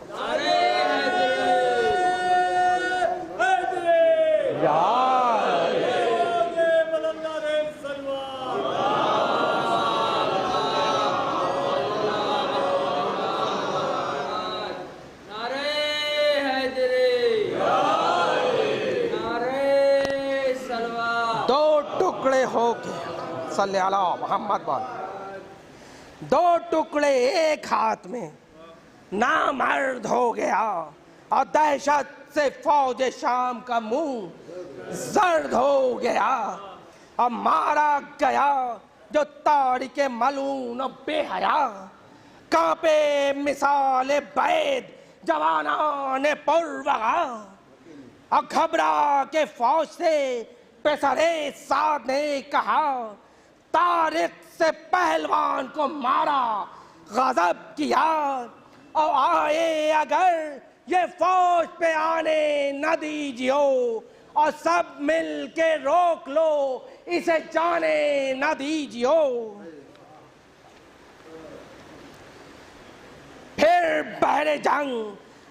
Speaker 8: सल्ले अला मोहम्मद बान। दो टुकड़े एक हाथ में नामर्द हो गया, और दहशत से फौज शाम का मुंह जर्द हो गया। और मारा गया जो तारीके मलून और बेहया, कांपे मिसाले बैद जवानाने पुरवगा। और घबरा के फौज से पेसरे साथ ने कहा, तारिक से पहलवान को मारा गजब किया। और आए अगर ये फौज पे आने न दीजियो, और सब मिल के रोक लो इसे जाने न दीजियो। फिर बहरे जंग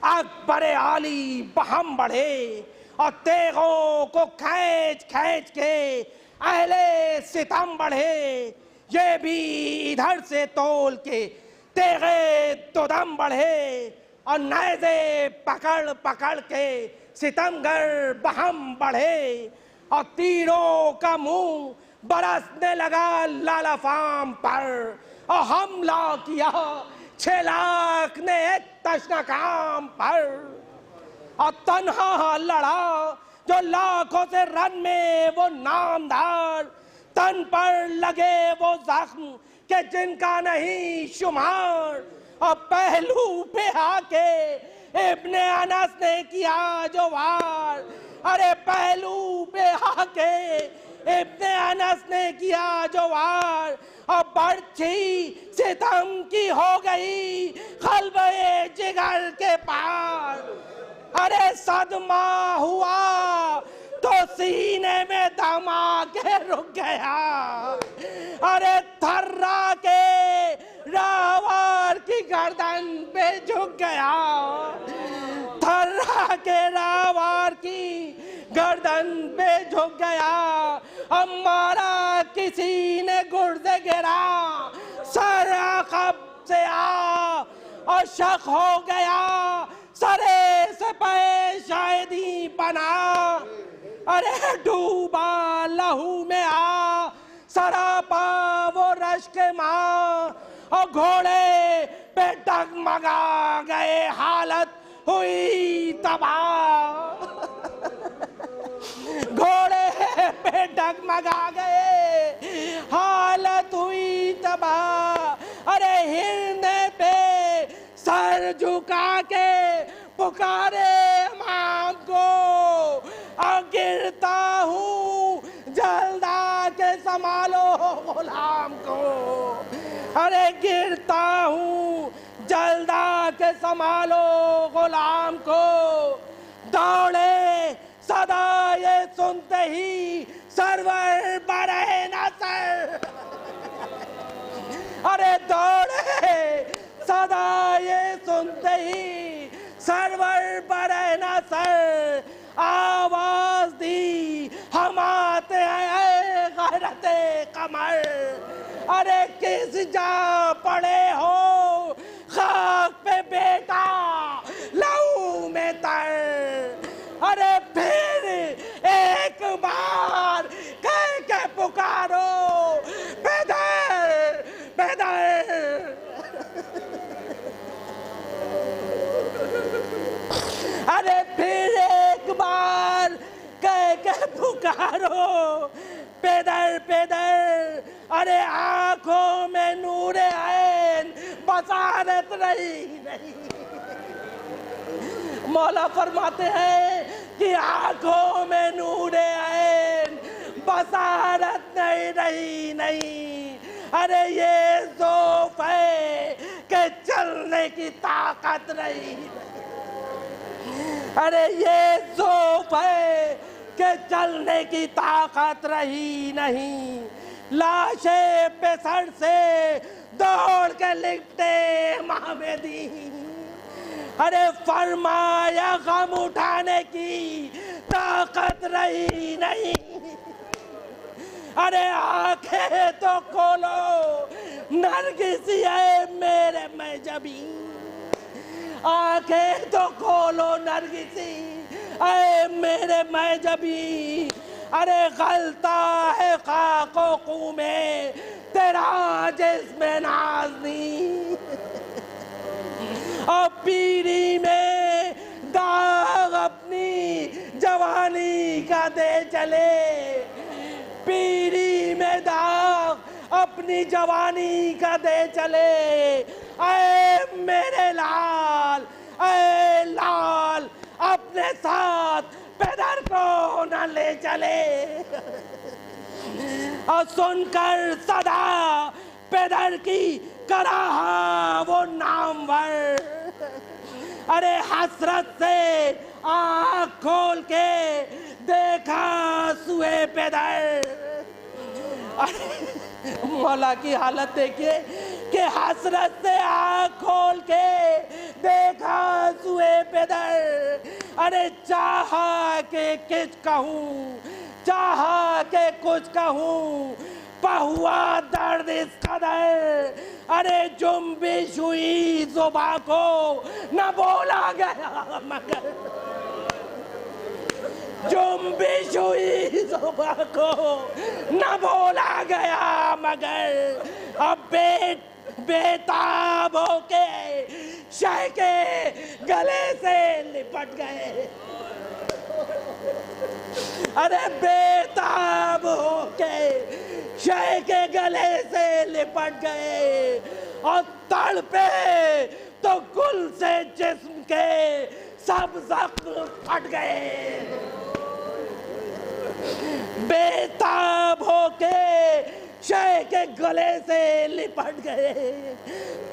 Speaker 8: अकबर आली बहम बढ़े, और तेगों को खींच खींच के अहले सितम बढ़े। ये भी इधर से तोल के तेगे तो दम बढ़े, और नेज़े पकड़ पकड़ के सितमगर बहम बढ़े। और तीरों का मुंह बरसने लगा लालाफाम पर, और हमला किया 6 लाख ने एक तशना काम पर। और तन्हा लड़ा जो लाखों से रन में वो नामदार, तन पर लगे वो जख्म के जिनका नहीं शुमार। और पहलू पे आके इब्ने अनस ने किया जो वार, अरे पहलू पे आके इब्ने अनस ने किया जो वार। और बर्छी सितम की हो गई खलबे जिगर के पार। अरे सदमा हुआ तो सीने में दम आके रुक गया। अरे थर्रा के रावार की गर्दन पे झुक गया। थर्रा के रावार की गर्दन पे झुक गया। हमारा किसी ने गुर्दे गिरा, सर अक़ब से आ और शक हो गया। सरे से पे शायद ही बना, अरे डूबा लहू में आ सरापा के माँ और घोड़े पे डगमगा गए, हालत हुई तबाह। घोड़े पे डगमगा गए, हालत हुई तबाह। अरे हिरने पे सर झुका के पुकारे माँ को, और गिरता हूँ जल्दा के संभालो गुलाम को। अरे गिरता हूँ जल्दा के संभालो गुलाम को। दौड़े सदा ये सुनते ही सरवर बड़े न सर। अरे दौड़े सदा ये सुनते ही सरवर बड़े न सर। आवाज दी हम आते हैं गैरते कमर। अरे किस जा पड़े हो खाक पे बेटा लहू में तर। अरे फिर एक बार कह के पुकारो पैदर पैदर। अरे फिर एक बार कह के पुकारो पैदर पैदर। अरे आंखों में नूरे ऐन बसारत नहीं। मौला फरमाते हैं कि आंखों में नूरे ऐन बसारत नहीं। अरे ये ज़ौफ़ है कि चलने की ताकत नहीं। अरे ये ज़ौफ़ है कि चलने की ताकत रही नहीं। लाशे पे सर से दौड़ के लिपटे महमेदी। अरे फरमाया गम उठाने की ताकत रही नहीं। अरे आंखें तो खोलो नरगिसी है मेरे में जबी। आंखें तो खोलो नरगिसी ऐ मेरे मैं जबी। अरे गलता है खाको कू में तेरा जिस्म नाज़नी। और पीरी में दाग अपनी जवानी का दे चले। पीरी में दाग अपनी जवानी का दे चले। ऐ मेरे लाल ऐ लाल अपने साथ पैदर को न ले चले। और सुनकर सदा पैदर की कराहा वो नामवर। अरे हसरत से आँख खोल के देखा सुए पैदर। मौला की हालत देखिए कि हसरत से आँख खोल के देखा सुए पैदर। अरे चाहा के कुछ कहूँ, चाहा के कुछ कहूँ, पहुआ दर्द इस कदर। अरे जुम्बिश हुई जुबा को न बोला गया मगर। जुम्बिश हुई जुबा को न बोला गया मगर। अब बेताब होके शह के गले से लिपट गए। अरे बेताब होके शह के गले से लिपट गए। और तड़पे तो गुल से जिस्म के सब जख्म फट गए। बेताब होके शह के गले से लिपट गए।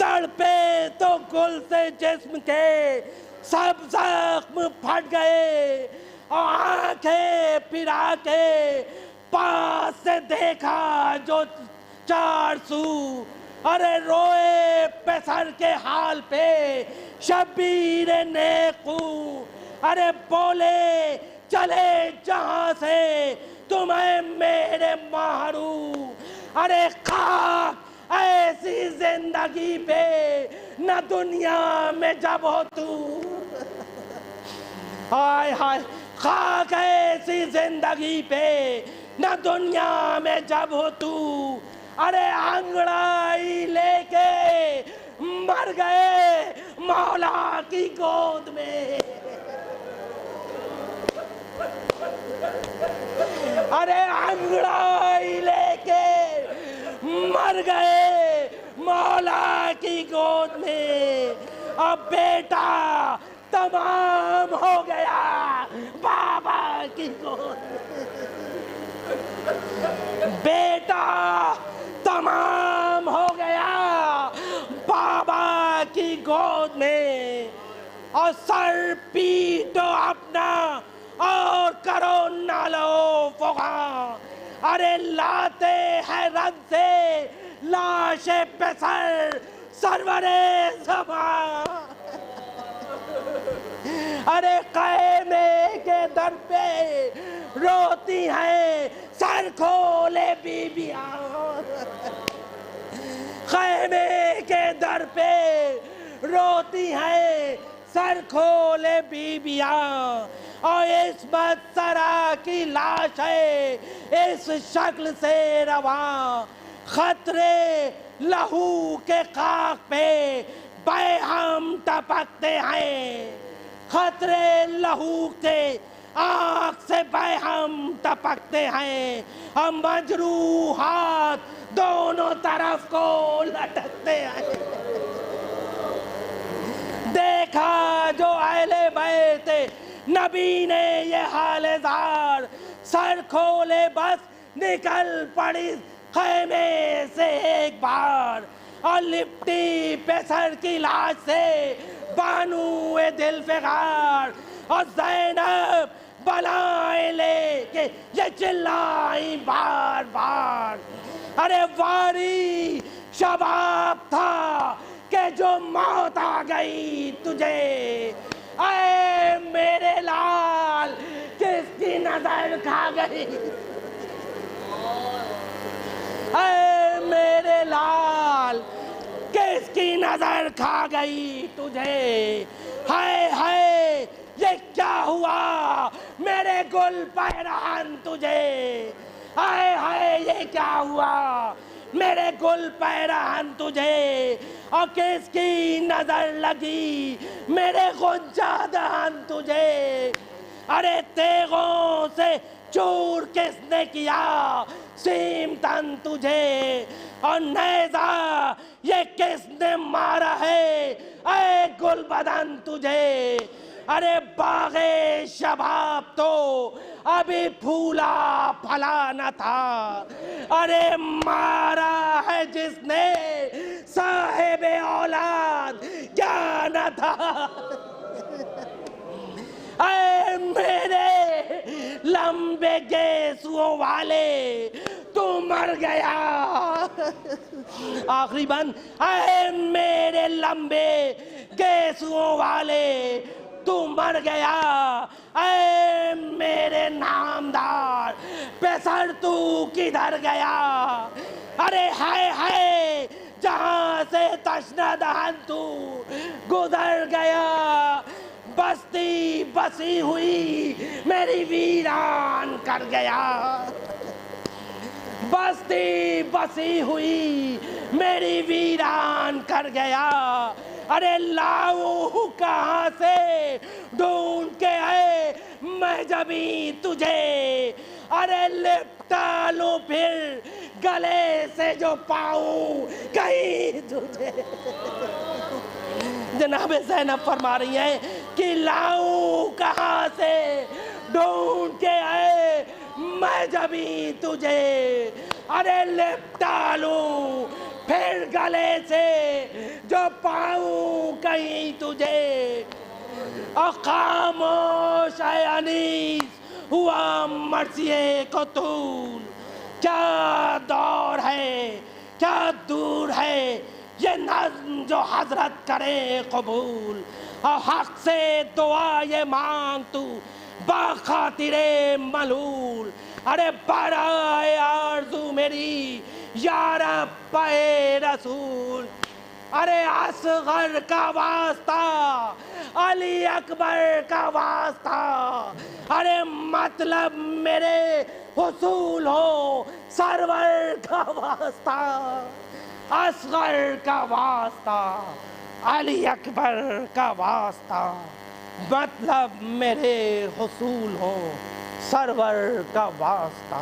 Speaker 8: तड़पे तो गुल से जिस्म के सब जख्म फट गए। और आंखें फिरा के पास से देखा जो 400। अरे रोए पैसर के हाल पे शबीर नेकू। अरे बोले चले जहां से तुम्हें मेरे मारू। अरे खाक ऐसी जिंदगी पे न दुनिया में जब हो तू। हाय हाय खाक ऐसी जिंदगी पे न दुनिया में जब हो तू। अरे अंगड़ाई लेके मर गए मौला की गोद में। अरे अंगड़ाई लेके मर गए मौला की गोद में। अब बेटा तमाम हो गया बाबा की गोद में। बेटा तमाम हो गया बाबा की गोद में। और सर पीटो अपना और करो नालो फुगा। अरे लाते हैं रन से लाशे पे सर सरवरे ज़मां। अरे क़ैमे के दर पे रोती हैं सर खोले बीबियाँ। क़ैमे के दर पे रोती हैं सर खोले बीबियाँ। और इस्मत सरा की लाश है इस शक्ल से रवां। खतरे लहू के खाक पे बेहम टपकते हैं। खतरे लहू के आँख से बेहम टपकते हैं। हम मजरूहात दोनों तरफ को लटकते हैं। देखा जो अहले बैते नबी ने ये हाले ज़ार। सर खोले बस निकल पड़ी ख़ैमे से एक बार। और लिपटी पे सर की लाश से बानुए दिल फिगार। और ज़ैनब बलाएं लेके ये चिल्लाई बार बार। अरे वारी शबाब था कि जो मौत आ गई तुझे। ऐ मेरे लाल किसकी नजर खा गई। ऐ मेरे लाल किसकी नजर खा गई तुझे। हाय ये क्या हुआ मेरे गुल पैरान तुझे। हाय ये क्या हुआ मेरे गुल पैरान तुझे। और किसकी नजर लगी मेरे गुंजा दहन तुझे। अरे तेगों से चूर किसने किया सीम तन तुझे। और नेज़ा ये किसने मारा है ऐ गुल बदन तुझे। अरे बागे शबाब तो अभी फूला फला न था। अरे मारा है जिसने साहिब औलाद क्या न था। ऐ मेरे लंबे गेसुओं वाले तू मर गया। आखिरी बंद। ऐ मेरे लंबे गेसुओं वाले तू मर गया। ऐ मेरे नामदार पेसर तू किधर गया। अरे हाय जहां से तश्ना दहन तू गुजर गया। बस्ती बसी हुई मेरी वीरान कर गया। बस्ती बसी हुई मेरी वीरान कर गया। अरे लाऊं कहाँ से ढूंढ के आए मैं जबी तुझे। अरे लिपटा लूं फिर गले से जो पाऊं कहीं तुझे। जनाब ज़ैनब फरमा रही हैं कि लाऊं कहाँ से ढूंढ के आए मैं जबी तुझे। अरे लिपटा लूं फिर गले से जो पाऊं कहीं तुझे। और खामोश है अनीस हुआ मर्सिए को तूल। क्या दौर है क्या दूर है ये नज़्म जो हजरत करे कबूल। और हक से दुआ ये मांग तू बाखातिरे मलूल। अरे बराए आरज़ू मेरी या रब पाए रसूल। अरे असगर का वास्ता अली अकबर का वास्ता। अरे मतलब मेरे हुसूल हो सरवर का वास्ता, असगर का वास्ता, अली अकबर का वास्ता, मतलब मेरे हुसूल हो सरवर का वास्ता।